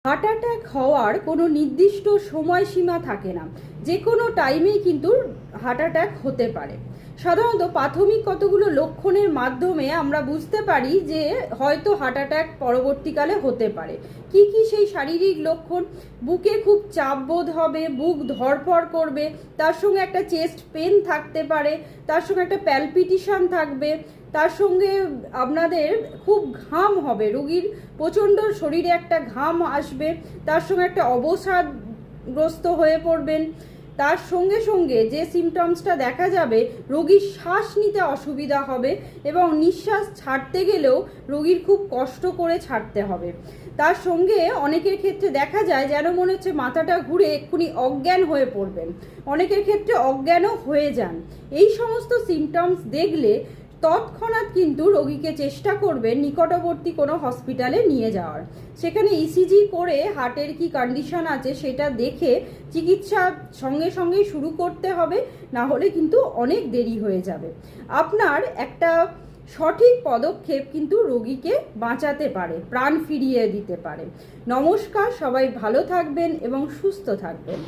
Heart attack হওয়ার কোনো নির্দিষ্ট সময়সীমা থাকে না, যে কোনো টাইমেই কিন্তু হার্ট অ্যাটাক হতে পারে। সাধারণত প্রাথমিক কতগুলো লক্ষণের মাধ্যমে আমরা বুঝতে পারি যে হয়তো হার্ট অ্যাটাক পরবর্তীকালে হতে পারে। কি কি সেই শারীরিক লক্ষণ? বুকে খুব চাপ বোধ হবে, বুক ধড়ফড় করবে, তার সঙ্গে একটা চেস্ট পেন থাকতে পারে, তার সঙ্গে একটা প্যালপিটেশন থাকবে, তার সঙ্গে আপনাদের খুব ঘাম হবে, রোগীর প্রচণ্ড শরীরে একটা ঘাম আসবে, তার সঙ্গে একটা অবসাদগ্রস্ত হয়ে পড়বেন। তার সঙ্গে সঙ্গে যে সিমটমসটা দেখা যাবে, রোগীর শ্বাস নিতে অসুবিধা হবে এবং নিঃশ্বাস ছাড়তে গেলেও রোগীর খুব কষ্ট করে ছাড়তে হবে। তার সঙ্গে অনেকের ক্ষেত্রে দেখা যায় যেন মনে হচ্ছে মাথাটা ঘুরে এক্ষুনি অজ্ঞান হয়ে পড়বেন, অনেকের ক্ষেত্রে অজ্ঞানও হয়ে যান। এই সমস্ত সিমটমস দেখলে তৎক্ষণাৎ কিন্তু রোগীকে চেষ্টা করবেন নিকটবর্তী কোনো হসপিটালে নিয়ে যাওয়ার। সেখানে ইসিজি করে হার্টের কি কন্ডিশন আছে সেটা দেখে চিকিৎসা সঙ্গে সঙ্গেই শুরু করতে হবে, না হলে কিন্তু অনেক দেরি হয়ে যাবে। আপনার একটা সঠিক পদক্ষেপ কিন্তু রোগীকে বাঁচাতে পারে, প্রাণ ফিরিয়ে দিতে পারে। নমস্কার, সবাই ভালো থাকবেন এবং সুস্থ থাকবেন।